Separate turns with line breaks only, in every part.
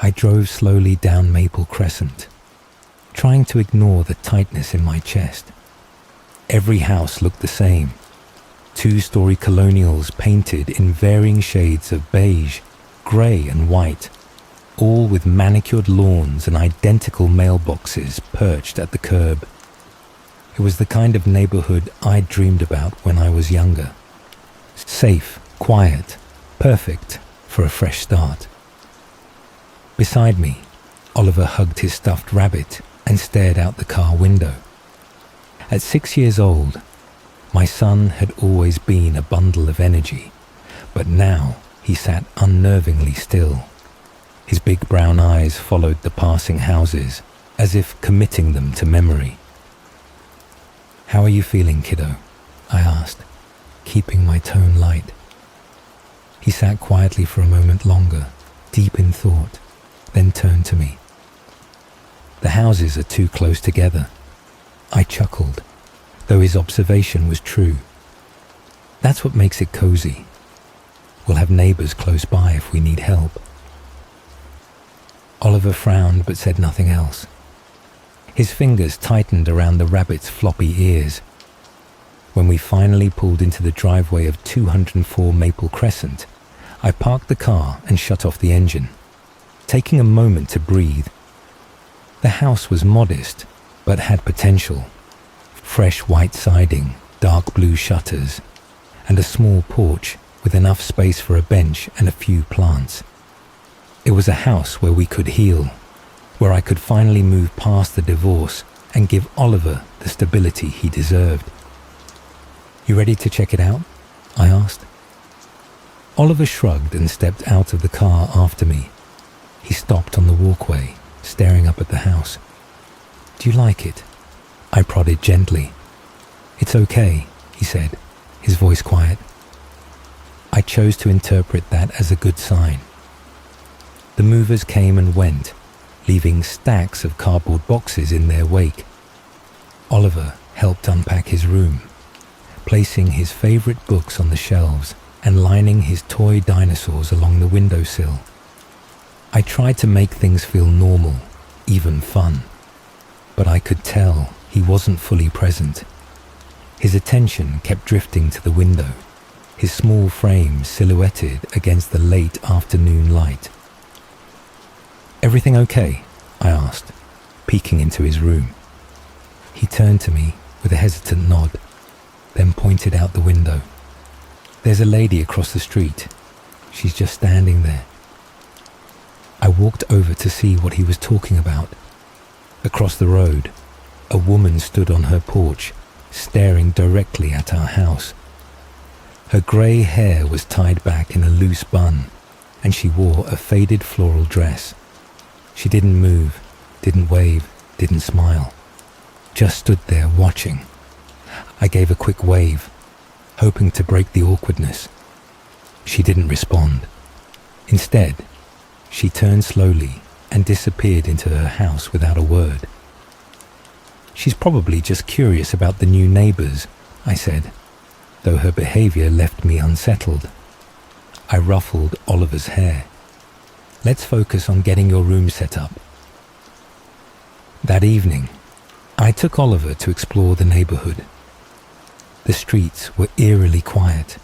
I drove slowly down Maple Crescent, trying to ignore the tightness in my chest. Every house looked the same. 2-story colonials painted in varying shades of beige, grey and white, all with manicured lawns and identical mailboxes perched at the curb. It was the kind of neighborhood I'd dreamed about when I was younger. Safe, quiet, perfect for a fresh start. Beside me, Oliver hugged his stuffed rabbit and stared out the car window. At 6 years old, my son had always been a bundle of energy, but now he sat unnervingly still. His big brown eyes followed the passing houses, as if committing them to memory. "How are you feeling, kiddo?" I asked, keeping my tone light. He sat quietly for a moment longer, deep in thought, then turned to me. "The houses are too close together." I chuckled, though his observation was true. "That's what makes it cozy. We'll have neighbors close by if we need help." Oliver frowned but said nothing else. His fingers tightened around the rabbit's floppy ears. When we finally pulled into the driveway of 204 Maple Crescent, I parked the car and shut off the engine, taking a moment to breathe. The house was modest, but had potential. Fresh white siding, dark blue shutters, and a small porch with enough space for a bench and a few plants. It was a house where we could heal, where I could finally move past the divorce and give Oliver the stability he deserved. "You ready to check it out?" I asked. Oliver shrugged and stepped out of the car after me. He stopped on the walkway, staring up at the house. "Do you like it?" I prodded gently. "It's okay," he said, his voice quiet. I chose to interpret that as a good sign. The movers came and went, leaving stacks of cardboard boxes in their wake. Oliver helped unpack his room, placing his favorite books on the shelves and lining his toy dinosaurs along the windowsill. I tried to make things feel normal, even fun, but I could tell he wasn't fully present. His attention kept drifting to the window, his small frame silhouetted against the late afternoon light. "Everything okay?" I asked, peeking into his room. He turned to me with a hesitant nod, then pointed out the window. "There's a lady across the street. She's just standing there." I walked over to see what he was talking about. Across the road, a woman stood on her porch, staring directly at our house. Her grey hair was tied back in a loose bun, and she wore a faded floral dress. She didn't move, didn't wave, didn't smile, just stood there watching. I gave a quick wave, hoping to break the awkwardness. She didn't respond. Instead, she turned slowly and disappeared into her house without a word. "She's probably just curious about the new neighbors," I said, though her behavior left me unsettled. I ruffled Oliver's hair. "Let's focus on getting your room set up." That evening, I took Oliver to explore the neighborhood. The streets were eerily quiet,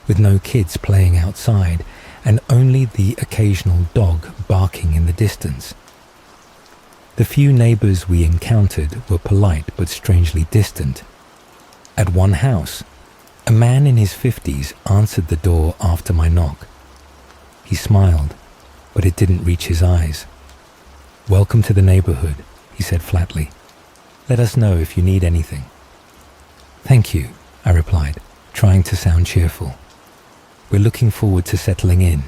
with no kids playing outside and only the occasional dog barking in the distance. The few neighbors we encountered were polite but strangely distant. At one house, a man in his 50s answered the door after my knock. He smiled, but it didn't reach his eyes. "Welcome to the neighborhood," he said flatly. "Let us know if you need anything." "Thank you," I replied, trying to sound cheerful. "We're looking forward to settling in."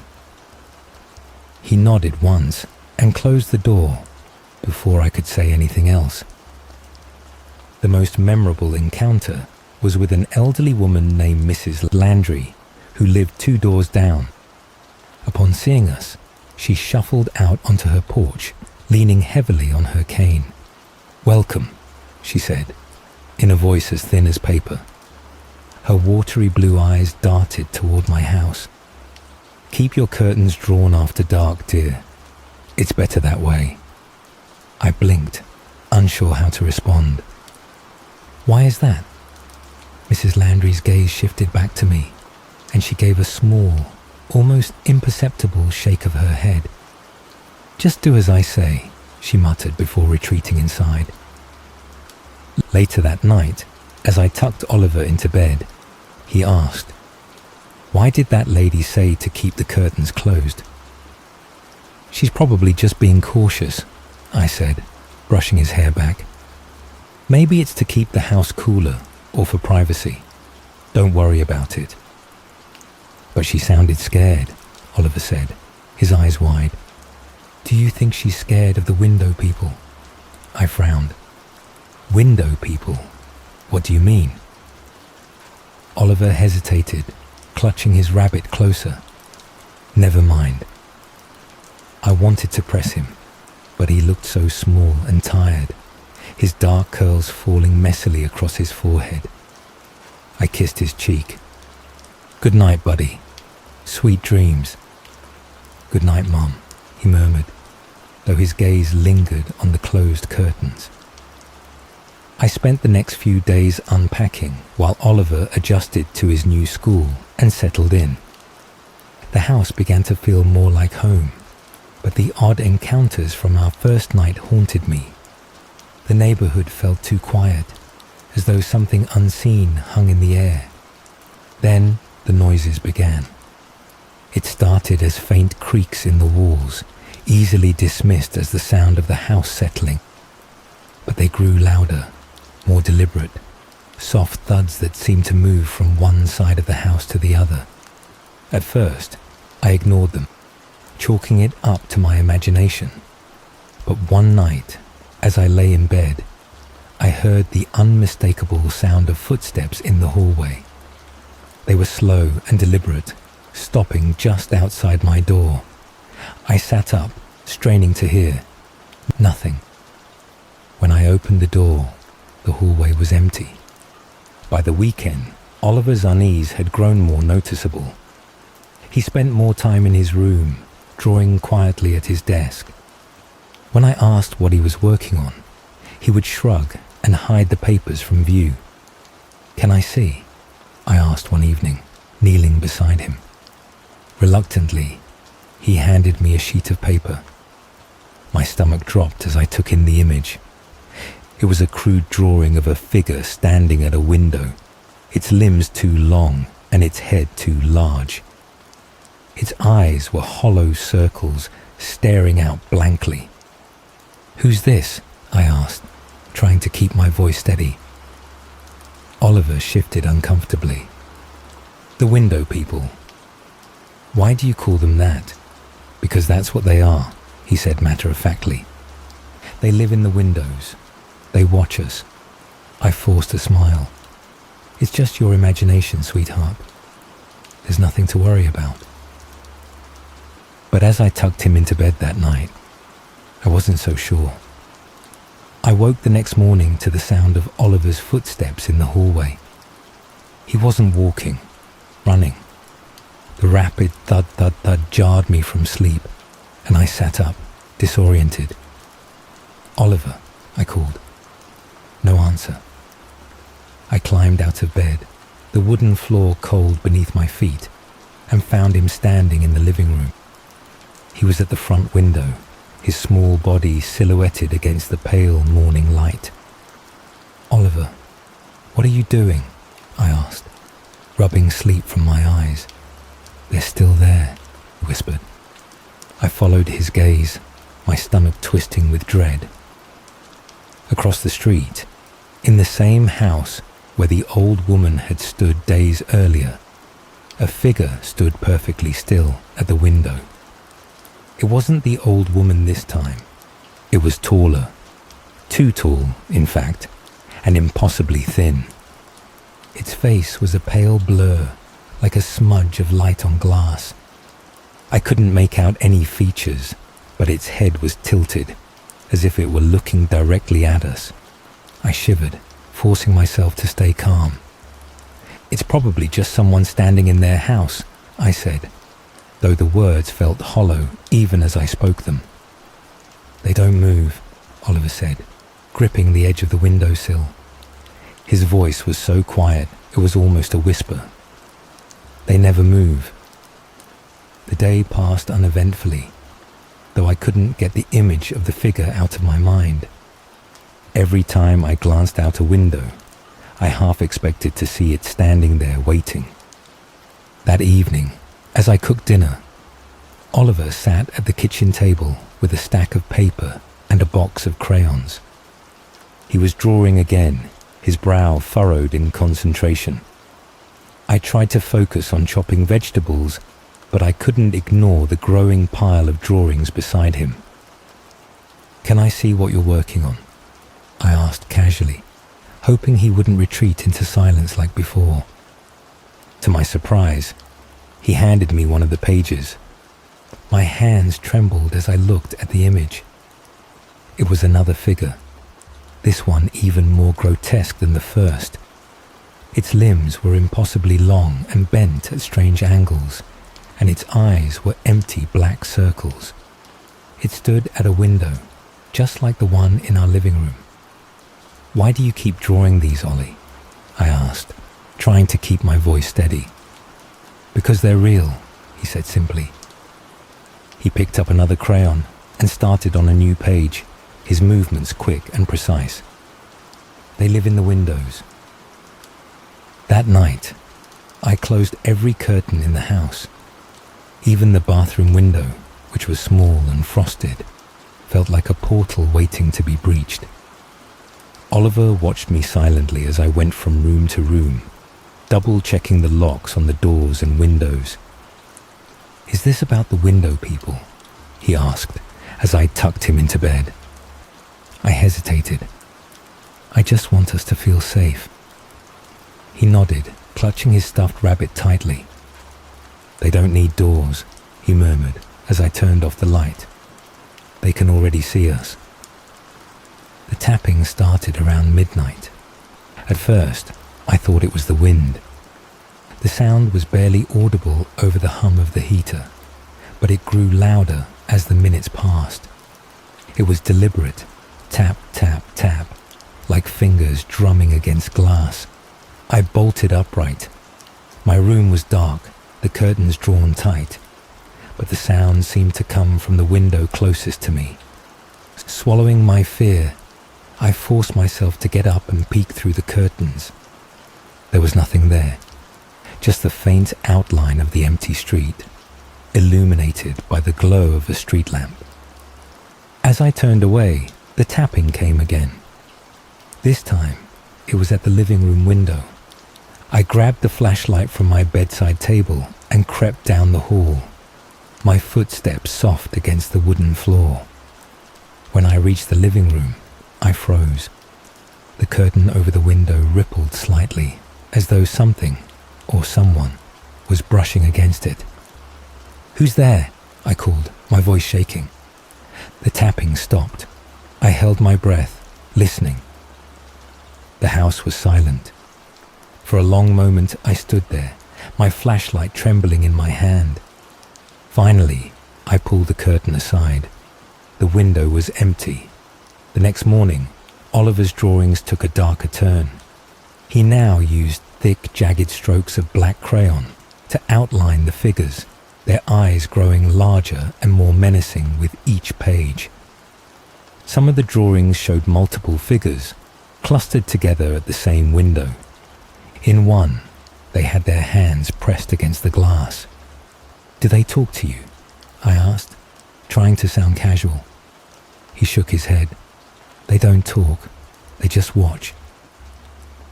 He nodded once and closed the door before I could say anything else. The most memorable encounter was with an elderly woman named Mrs. Landry, who lived 2 doors down. Upon seeing us, she shuffled out onto her porch, leaning heavily on her cane. "Welcome," she said, in a voice as thin as paper. Her watery blue eyes darted toward my house. "Keep your curtains drawn after dark, dear. It's better that way. I blinked, unsure how to respond. Why is that? Mrs. Landry's gaze shifted back to me, and she gave a small, almost imperceptible shake of her head. Just do as I say, she muttered before retreating inside. Later that night, as I tucked Oliver into bed, he asked, "Why did that lady say to keep the curtains closed?" "She's probably just being cautious," I said, brushing his hair back. "Maybe it's to keep the house cooler or for privacy. Don't worry about it." "But she sounded scared," Oliver said, his eyes wide. "Do you think she's scared of the window people?" I frowned. "Window people? What do you mean?" Oliver hesitated, clutching his rabbit closer. "Never mind." I wanted to press him, but he looked so small and tired, his dark curls falling messily across his forehead. I kissed his cheek. "Good night, buddy. Sweet dreams." "Good night, Mom," he murmured, though his gaze lingered on the closed curtains. I spent the next few days unpacking while Oliver adjusted to his new school and settled in. The house began to feel more like home, but the odd encounters from our first night haunted me. The neighborhood felt too quiet, as though something unseen hung in the air. Then the noises began. It started as faint creaks in the walls, easily dismissed as the sound of the house settling. But they grew louder, more deliberate, soft thuds that seemed to move from one side of the house to the other. At first, I ignored them, chalking it up to my imagination. But one night, as I lay in bed, I heard the unmistakable sound of footsteps in the hallway. They were slow and deliberate, stopping just outside my door. I sat up, straining to hear. Nothing. When I opened the door, the hallway was empty. By the weekend, Oliver's unease had grown more noticeable. He spent more time in his room, drawing quietly at his desk. When I asked what he was working on, he would shrug and hide the papers from view. "Can I see?" I asked one evening, kneeling beside him. Reluctantly, he handed me a sheet of paper. My stomach dropped as I took in the image. It was a crude drawing of a figure standing at a window, its limbs too long and its head too large. Its eyes were hollow circles, staring out blankly. "Who's this?" I asked, trying to keep my voice steady. Oliver shifted uncomfortably. "The window people." "Why do you call them that?" "Because that's what they are," he said matter-of-factly. "They live in the windows. They watch us." I forced a smile. "It's just your imagination, sweetheart. There's nothing to worry about." But as I tucked him into bed that night, I wasn't so sure. I woke the next morning to the sound of Oliver's footsteps in the hallway. He wasn't walking, running. The rapid thud-thud-thud jarred me from sleep, and I sat up, disoriented. "Oliver," I called. No answer. I climbed out of bed, the wooden floor cold beneath my feet, and found him standing in the living room. He was at the front window, his small body silhouetted against the pale morning light. "Oliver, what are you doing?" I asked, rubbing sleep from my eyes. "They're still there," he whispered. I followed his gaze, my stomach twisting with dread. Across the street, in the same house where the old woman had stood days earlier, a figure stood perfectly still at the window. It wasn't the old woman this time. It was taller. Too tall, in fact, and impossibly thin. Its face was a pale blur, like a smudge of light on glass. I couldn't make out any features, but its head was tilted, as if it were looking directly at us. I shivered, forcing myself to stay calm. "It's probably just someone standing in their house," I said, though the words felt hollow even as I spoke them. "They don't move," Oliver said, gripping the edge of the windowsill. His voice was so quiet it was almost a whisper. "They never move." The day passed uneventfully, though I couldn't get the image of the figure out of my mind. Every time I glanced out a window, I half expected to see it standing there waiting. That evening, as I cooked dinner, Oliver sat at the kitchen table with a stack of paper and a box of crayons. He was drawing again, his brow furrowed in concentration. I tried to focus on chopping vegetables, but I couldn't ignore the growing pile of drawings beside him. "Can I see what you're working on?" I asked casually, hoping he wouldn't retreat into silence like before. To my surprise, he handed me one of the pages. My hands trembled as I looked at the image. It was another figure, this one even more grotesque than the first. Its limbs were impossibly long and bent at strange angles, and its eyes were empty black circles. It stood at a window, just like the one in our living room. "Why do you keep drawing these, Ollie?" I asked, trying to keep my voice steady. "Because they're real," he said simply. He picked up another crayon and started on a new page, his movements quick and precise. "They live in the windows." That night, I closed every curtain in the house. Even the bathroom window, which was small and frosted, felt like a portal waiting to be breached. Oliver watched me silently as I went from room to room, double-checking the locks on the doors and windows. "Is this about the window people?" he asked as I tucked him into bed. I hesitated. "I just want us to feel safe." He nodded, clutching his stuffed rabbit tightly. "They don't need doors," he murmured as I turned off the light. "They can already see us." The tapping started around midnight. At first, I thought it was the wind. The sound was barely audible over the hum of the heater, but it grew louder as the minutes passed. It was deliberate, tap, tap, tap, like fingers drumming against glass. I bolted upright. My room was dark, the curtains drawn tight, but the sound seemed to come from the window closest to me. Swallowing my fear, I forced myself to get up and peek through the curtains. There was nothing there, just the faint outline of the empty street, illuminated by the glow of a street lamp. As I turned away, the tapping came again. This time, it was at the living room window. I grabbed the flashlight from my bedside table and crept down the hall, my footsteps soft against the wooden floor. When I reached the living room, I froze. The curtain over the window rippled slightly, as though something, or someone, was brushing against it. "Who's there?" I called, my voice shaking. The tapping stopped. I held my breath, listening. The house was silent. For a long moment I stood there, my flashlight trembling in my hand. Finally, I pulled the curtain aside. The window was empty. The next morning, Oliver's drawings took a darker turn. He now used thick, jagged strokes of black crayon to outline the figures, their eyes growing larger and more menacing with each page. Some of the drawings showed multiple figures, clustered together at the same window. In one, they had their hands pressed against the glass. "Do they talk to you?" I asked, trying to sound casual. He shook his head. "They don't talk, they just watch."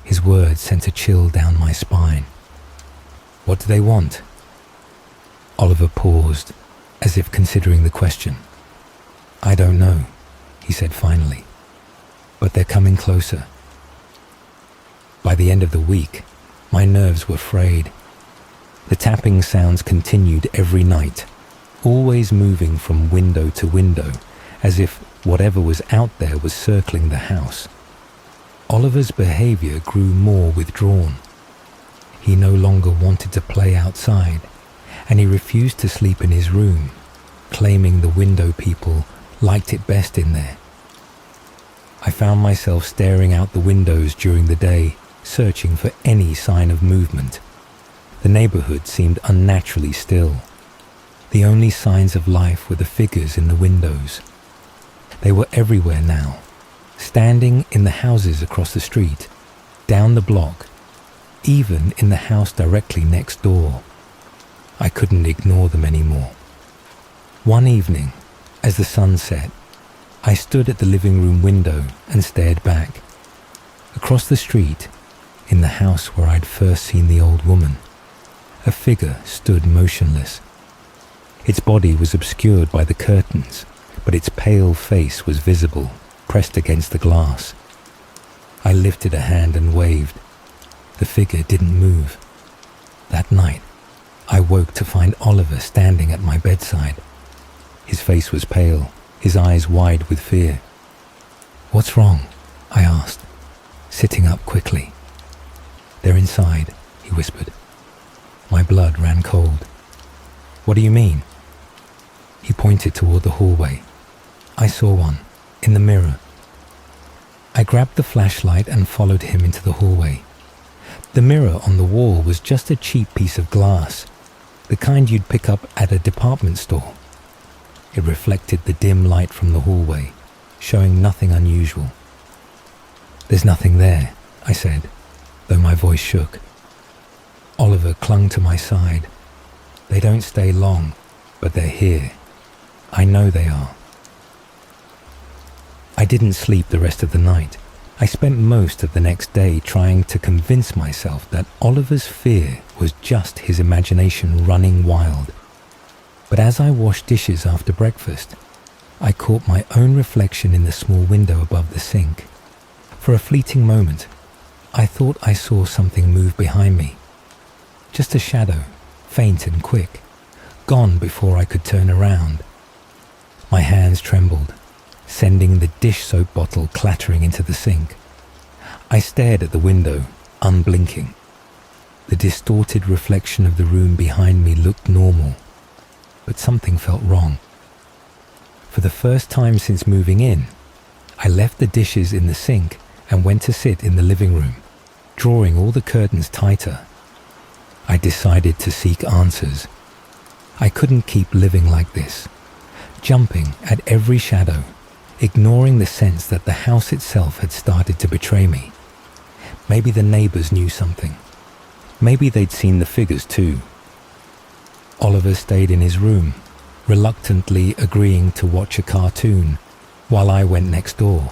His words sent a chill down my spine. "What do they want?" Oliver paused, as if considering the question. "I don't know," he said finally, "but they're coming closer." By the end of the week, my nerves were frayed. The tapping sounds continued every night, always moving from window to window, as if whatever was out there was circling the house. Oliver's behavior grew more withdrawn. He no longer wanted to play outside, and he refused to sleep in his room, claiming the window people liked it best in there. I found myself staring out the windows during the day, searching for any sign of movement. The neighborhood seemed unnaturally still. The only signs of life were the figures in the windows. They were everywhere now, standing in the houses across the street, down the block, even in the house directly next door. I couldn't ignore them anymore. One evening, as the sun set, I stood at the living room window and stared back. Across the street, in the house where I'd first seen the old woman, a figure stood motionless. Its body was obscured by the curtains, but its pale face was visible, pressed against the glass. I lifted a hand and waved. The figure didn't move. That night, I woke to find Oliver standing at my bedside. His face was pale, his eyes wide with fear. "What's wrong?" I asked, sitting up quickly. "They're inside," he whispered. My blood ran cold. "What do you mean?" He pointed toward the hallway. I saw one, in the mirror. I grabbed the flashlight and followed him into the hallway. The mirror on the wall was just a cheap piece of glass, the kind you'd pick up at a department store. It reflected the dim light from the hallway, showing nothing unusual. "There's nothing there," I said, though my voice shook. Oliver clung to my side. "They don't stay long, but they're here. I know they are." I didn't sleep the rest of the night. I spent most of the next day trying to convince myself that Oliver's fear was just his imagination running wild. But as I washed dishes after breakfast, I caught my own reflection in the small window above the sink. For a fleeting moment, I thought I saw something move behind me. Just a shadow, faint and quick, gone before I could turn around. My hands trembled, sending the dish soap bottle clattering into the sink. I stared at the window, unblinking. The distorted reflection of the room behind me looked normal, but something felt wrong. For the first time since moving in, I left the dishes in the sink and went to sit in the living room, drawing all the curtains tighter. I decided to seek answers. I couldn't keep living like this, jumping at every shadow, ignoring the sense that the house itself had started to betray me. Maybe the neighbors knew something. Maybe they'd seen the figures too. Oliver stayed in his room, reluctantly agreeing to watch a cartoon while I went next door.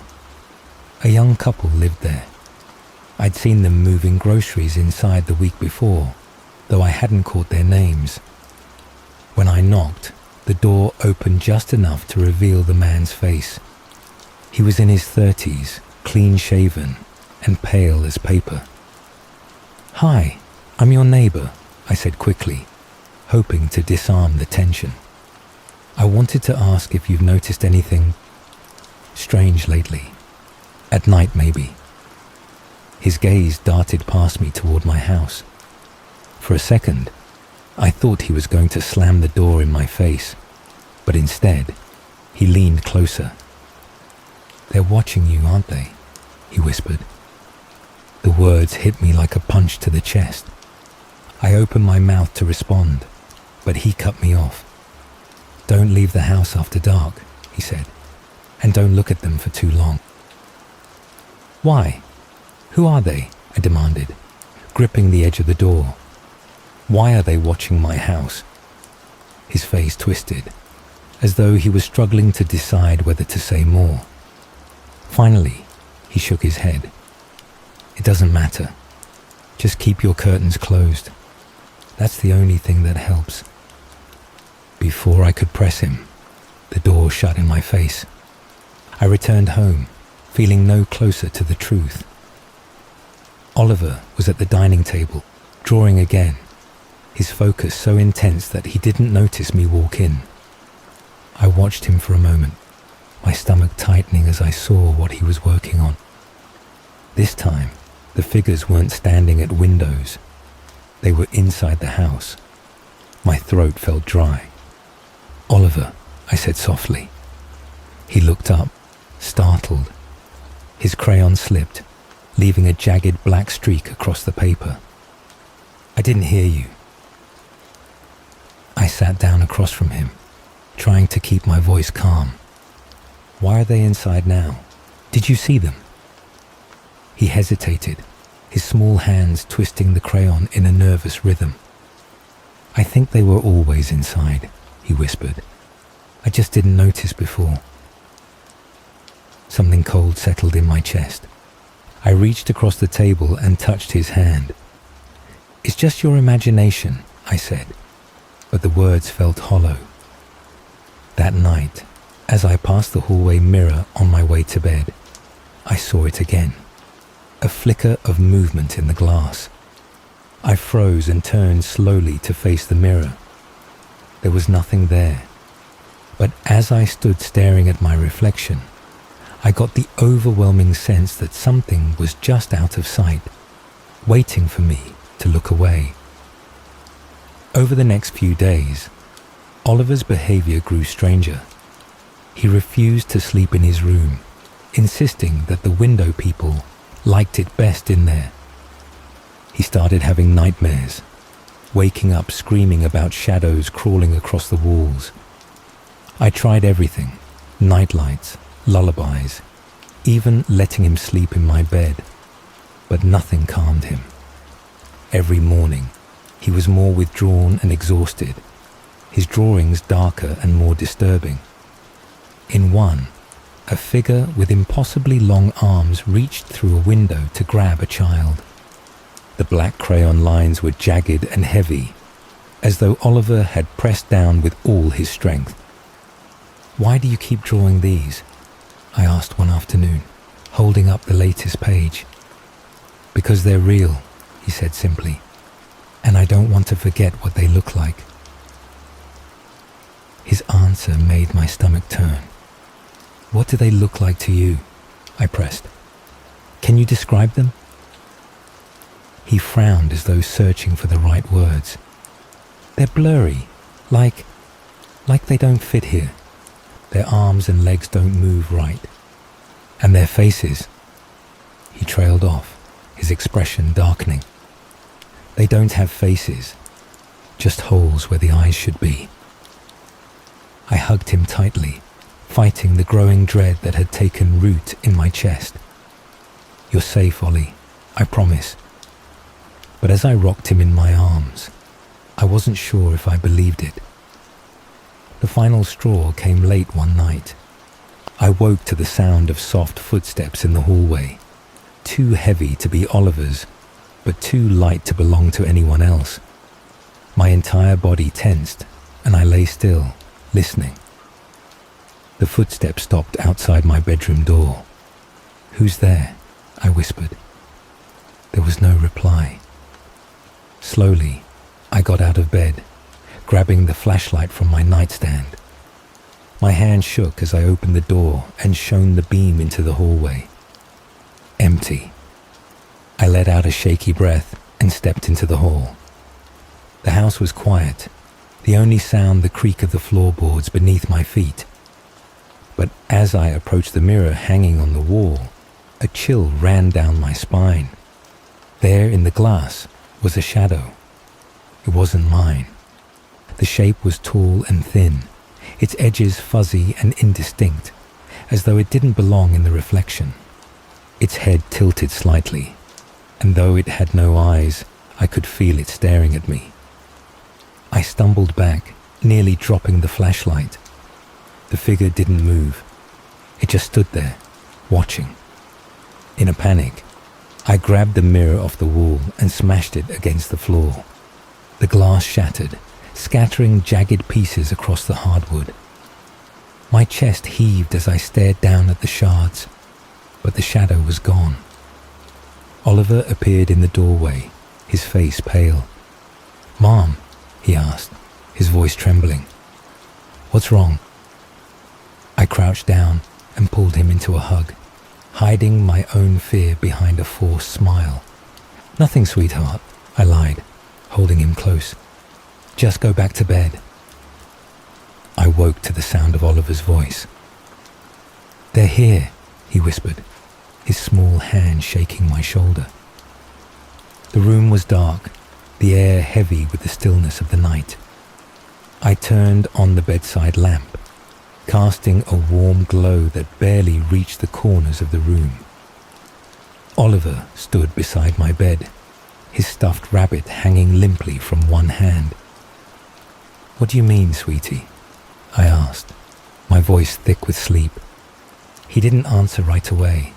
A young couple lived there. I'd seen them moving groceries inside the week before, though I hadn't caught their names. When I knocked, the door opened just enough to reveal the man's face. He was in his 30s, clean-shaven, and pale as paper. "Hi, I'm your neighbor," I said quickly, hoping to disarm the tension. "I wanted to ask if you've noticed anything strange lately. At night, maybe." His gaze darted past me toward my house. For a second, I thought he was going to slam the door in my face, but instead, he leaned closer. "They're watching you, aren't they?" he whispered. The words hit me like a punch to the chest. I opened my mouth to respond, but he cut me off. "Don't leave the house after dark," he said, "and don't look at them for too long." "Why? Who are they?" I demanded, gripping the edge of the door. "Why are they watching my house?" His face twisted, as though he was struggling to decide whether to say more. Finally, he shook his head. "It doesn't matter. Just keep your curtains closed. That's the only thing that helps." Before I could press him, the door shut in my face. I returned home, feeling no closer to the truth. Oliver was at the dining table, drawing again, his focus so intense that he didn't notice me walk in. I watched him for a moment, my stomach tightening as I saw what he was working on. This time, the figures weren't standing at windows. They were inside the house. My throat felt dry. "Oliver," I said softly, He looked up, startled. His crayon slipped, leaving a jagged black streak across the paper. "I didn't hear you." I sat down across from him, trying to keep my voice calm. "Why are they inside now? Did you see them?" He hesitated, his small hands twisting the crayon in a nervous rhythm. "I think they were always inside," he whispered. "I just didn't notice before." Something cold settled in my chest. I reached across the table and touched his hand. "It's just your imagination," I said, but the words felt hollow. That night, as I passed the hallway mirror on my way to bed, I saw it again. A flicker of movement in the glass. I froze and turned slowly to face the mirror. There was nothing there. But as I stood staring at my reflection, I got the overwhelming sense that something was just out of sight, waiting for me to look away. Over the next few days, Oliver's behavior grew stranger. He refused to sleep in his room, insisting that the window people liked it best in there. He started having nightmares, waking up screaming about shadows crawling across the walls. I tried everything, nightlights, lullabies, even letting him sleep in my bed, but nothing calmed him. Every morning, he was more withdrawn and exhausted, his drawings darker and more disturbing. In one, a figure with impossibly long arms reached through a window to grab a child. The black crayon lines were jagged and heavy, as though Oliver had pressed down with all his strength. "Why do you keep drawing these?" I asked one afternoon, holding up the latest page. "Because they're real," he said simply, "and I don't want to forget what they look like." His answer made my stomach turn. "What do they look like to you?" I pressed. "Can you describe them?" He frowned as though searching for the right words. "They're blurry, like they don't fit here. Their arms and legs don't move right. And their faces..." He trailed off, his expression darkening. "They don't have faces, just holes where the eyes should be." I hugged him tightly, fighting the growing dread that had taken root in my chest. "You're safe, Ollie, I promise." But as I rocked him in my arms, I wasn't sure if I believed it. The final straw came late one night. I woke to the sound of soft footsteps in the hallway, too heavy to be Oliver's, but too light to belong to anyone else. My entire body tensed, and I lay still, listening. The footsteps stopped outside my bedroom door. "Who's there?" I whispered. There was no reply. Slowly, I got out of bed, grabbing the flashlight from my nightstand. My hand shook as I opened the door and shone the beam into the hallway. Empty. I let out a shaky breath and stepped into the hall. The house was quiet, the only sound the creak of the floorboards beneath my feet. But as I approached the mirror hanging on the wall, a chill ran down my spine. There in the glass was a shadow. It wasn't mine. The shape was tall and thin, its edges fuzzy and indistinct, as though it didn't belong in the reflection. Its head tilted slightly, and though it had no eyes, I could feel it staring at me. I stumbled back, nearly dropping the flashlight. The figure didn't move. It just stood there, watching. In a panic, I grabbed the mirror off the wall and smashed it against the floor. The glass shattered, scattering jagged pieces across the hardwood. My chest heaved as I stared down at the shards, but the shadow was gone. Oliver appeared in the doorway, his face pale. "Mom," he asked, his voice trembling. "What's wrong?" I crouched down and pulled him into a hug, hiding my own fear behind a forced smile. "Nothing, sweetheart," I lied, holding him close. "Just go back to bed." I woke to the sound of Oliver's voice. "They're here," he whispered, his small hand shaking my shoulder. The room was dark, the air heavy with the stillness of the night. I turned on the bedside lamp, casting a warm glow that barely reached the corners of the room. Oliver stood beside my bed, his stuffed rabbit hanging limply from one hand. "What do you mean, sweetie?" I asked, my voice thick with sleep. He didn't answer right away.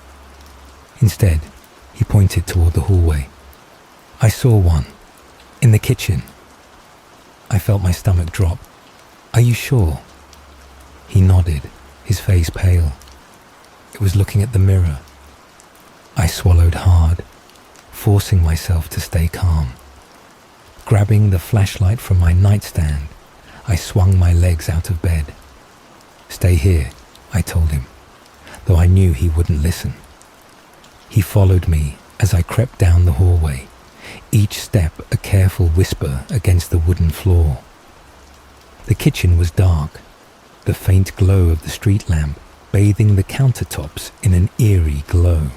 Instead, he pointed toward the hallway. "I saw one, in the kitchen." I felt my stomach drop. "Are you sure?" He nodded, his face pale. It was looking at the mirror. I swallowed hard, forcing myself to stay calm. Grabbing the flashlight from my nightstand, I swung my legs out of bed. "Stay here," I told him, though I knew he wouldn't listen. He followed me as I crept down the hallway, each step a careful whisper against the wooden floor. The kitchen was dark, the faint glow of the street lamp bathing the countertops in an eerie glow.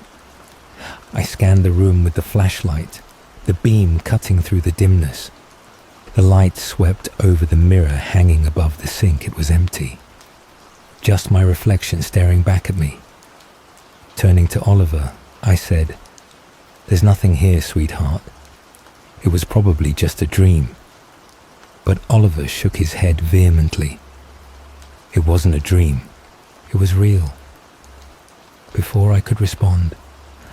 I scanned the room with the flashlight, the beam cutting through the dimness. The light swept over the mirror hanging above the sink. It was empty. Just my reflection staring back at me. Turning to Oliver, I said, "There's nothing here, sweetheart. It was probably just a dream." But Oliver shook his head vehemently. It wasn't a dream. It was real. Before I could respond,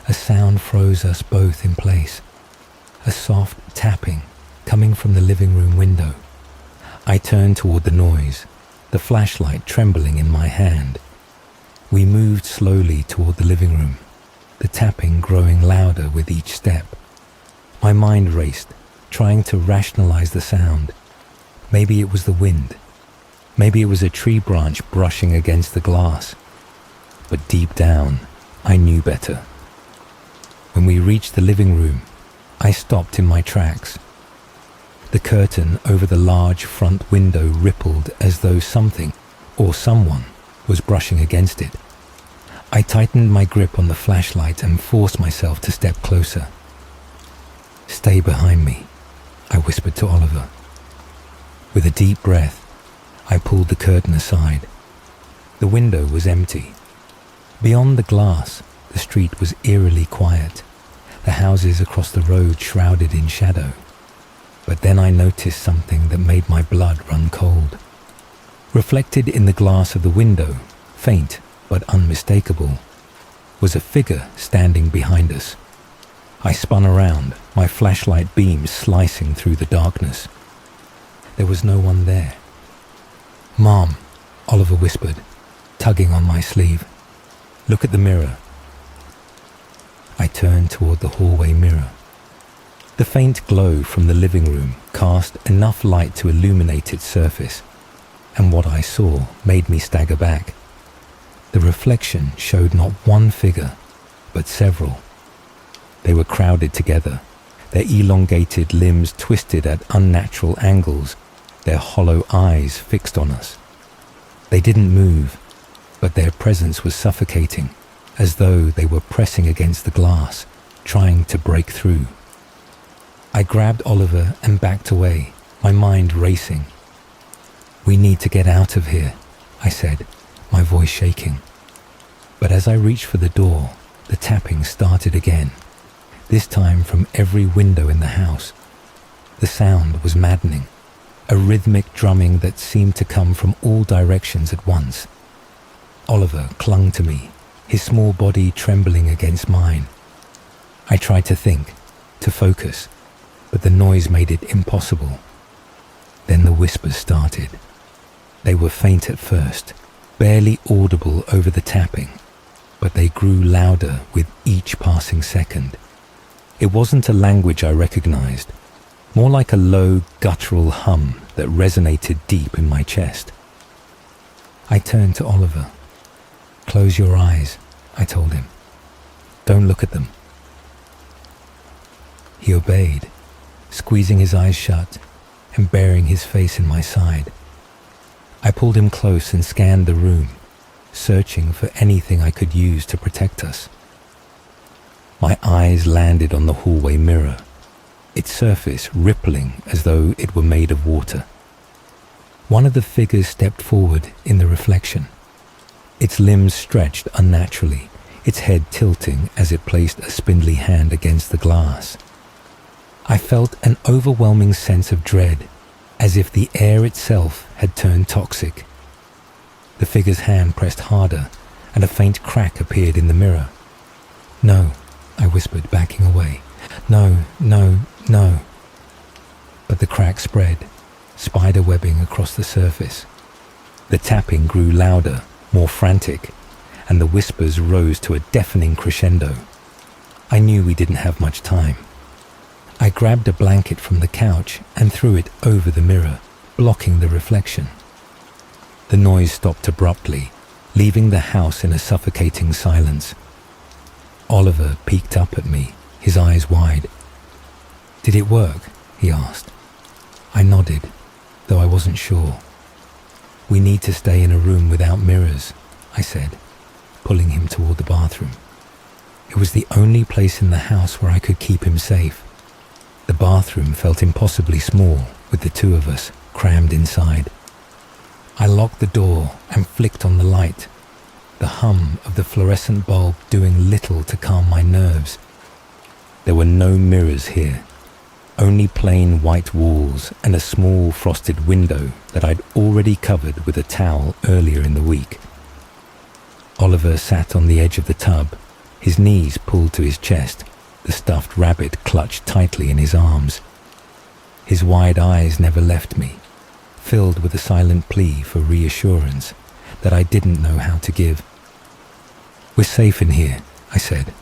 a sound froze us both in place. A soft tapping coming from the living room window. I turned toward the noise, the flashlight trembling in my hand. We moved slowly toward the living room, the tapping growing louder with each step. My mind raced, trying to rationalize the sound. Maybe it was the wind. Maybe it was a tree branch brushing against the glass. But deep down, I knew better. When we reached the living room, I stopped in my tracks. The curtain over the large front window rippled as though something or someone was brushing against it. I tightened my grip on the flashlight and forced myself to step closer. "Stay behind me," I whispered to Oliver. With a deep breath, I pulled the curtain aside. The window was empty. Beyond the glass, the street was eerily quiet, the houses across the road shrouded in shadow. But then I noticed something that made my blood run cold. Reflected in the glass of the window, faint but unmistakable, was a figure standing behind us. I spun around, my flashlight beam slicing through the darkness. There was no one there. "Mom," Oliver whispered, tugging on my sleeve. "Look at the mirror." I turned toward the hallway mirror. The faint glow from the living room cast enough light to illuminate its surface, and what I saw made me stagger back. The reflection showed not one figure, but several. They were crowded together, their elongated limbs twisted at unnatural angles, their hollow eyes fixed on us. They didn't move, but their presence was suffocating, as though they were pressing against the glass, trying to break through. I grabbed Oliver and backed away, my mind racing. "We need to get out of here," I said, my voice shaking. But as I reached for the door, the tapping started again, this time from every window in the house. The sound was maddening, a rhythmic drumming that seemed to come from all directions at once. Oliver clung to me, his small body trembling against mine. I tried to think, to focus, but the noise made it impossible. Then the whispers started. They were faint at first, barely audible over the tapping, but they grew louder with each passing second. It wasn't a language I recognized, more like a low, guttural hum that resonated deep in my chest. I turned to Oliver. "Close your eyes," I told him. "Don't look at them." He obeyed, squeezing his eyes shut and burying his face in my side. I pulled him close and scanned the room, searching for anything I could use to protect us. My eyes landed on the hallway mirror, its surface rippling as though it were made of water. One of the figures stepped forward in the reflection. Its limbs stretched unnaturally, its head tilting as it placed a spindly hand against the glass. I felt an overwhelming sense of dread, as if the air itself had turned toxic. The figure's hand pressed harder, and a faint crack appeared in the mirror. "No," I whispered, backing away. "No, no, no." But the crack spread, spider webbing across the surface. The tapping grew louder, more frantic, and the whispers rose to a deafening crescendo. I knew we didn't have much time. I grabbed a blanket from the couch and threw it over the mirror, blocking the reflection. The noise stopped abruptly, leaving the house in a suffocating silence. Oliver peeked up at me, his eyes wide. "Did it work?" he asked. I nodded, though I wasn't sure. "We need to stay in a room without mirrors," I said, pulling him toward the bathroom. It was the only place in the house where I could keep him safe. The bathroom felt impossibly small, with the two of us crammed inside. I locked the door and flicked on the light, the hum of the fluorescent bulb doing little to calm my nerves. There were no mirrors here, only plain white walls and a small frosted window that I'd already covered with a towel earlier in the week. Oliver sat on the edge of the tub, his knees pulled to his chest, the stuffed rabbit clutched tightly in his arms. His wide eyes never left me, filled with a silent plea for reassurance that I didn't know how to give. "We're safe in here," I said,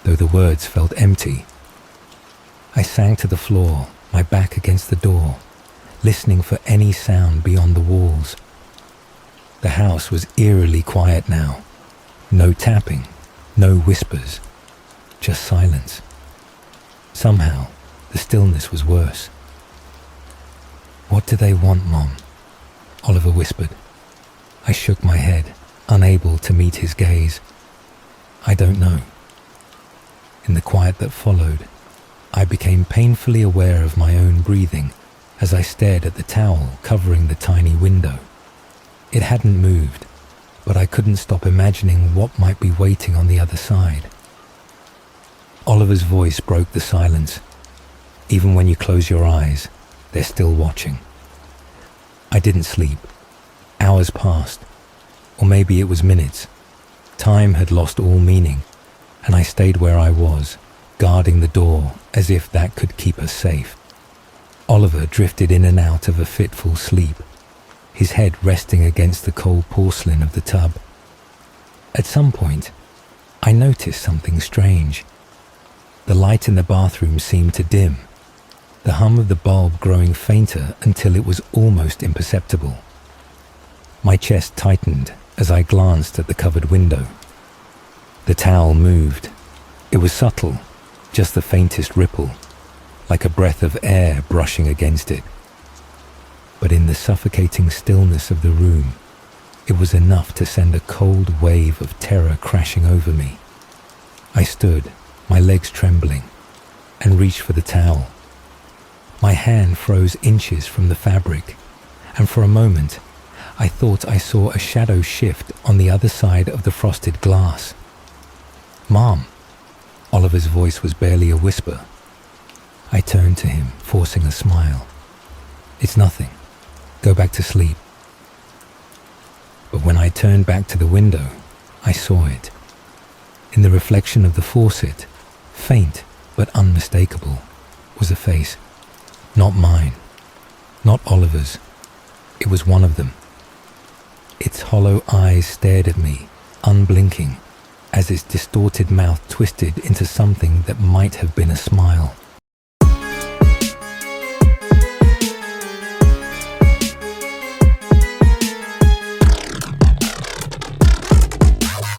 though the words felt empty. I sank to the floor, my back against the door, listening for any sound beyond the walls. The house was eerily quiet now. No tapping, no whispers, just silence. Somehow, the stillness was worse. "What do they want, Mom?" Oliver whispered. I shook my head, unable to meet his gaze. "I don't know." In the quiet that followed, I became painfully aware of my own breathing as I stared at the towel covering the tiny window. It hadn't moved, but I couldn't stop imagining what might be waiting on the other side. Oliver's voice broke the silence. "Even when you close your eyes, they're still watching." I didn't sleep. Hours passed, or maybe it was minutes. Time had lost all meaning, and I stayed where I was, guarding the door as if that could keep us safe. Oliver drifted in and out of a fitful sleep, his head resting against the cold porcelain of the tub. At some point, I noticed something strange. The light in the bathroom seemed to dim, the hum of the bulb growing fainter until it was almost imperceptible. My chest tightened as I glanced at the covered window. The towel moved. It was subtle, just the faintest ripple, like a breath of air brushing against it. But in the suffocating stillness of the room, it was enough to send a cold wave of terror crashing over me. I stood, my legs trembling, and reached for the towel. My hand froze inches from the fabric, and for a moment, I thought I saw a shadow shift on the other side of the frosted glass. "Mom!" Oliver's voice was barely a whisper. I turned to him, forcing a smile. "It's nothing. Go back to sleep." But when I turned back to the window, I saw it. In the reflection of the faucet, faint but unmistakable, was a face. Not mine. Not Oliver's. It was one of them. Its hollow eyes stared at me, unblinking, as its distorted mouth twisted into something that might have been a smile.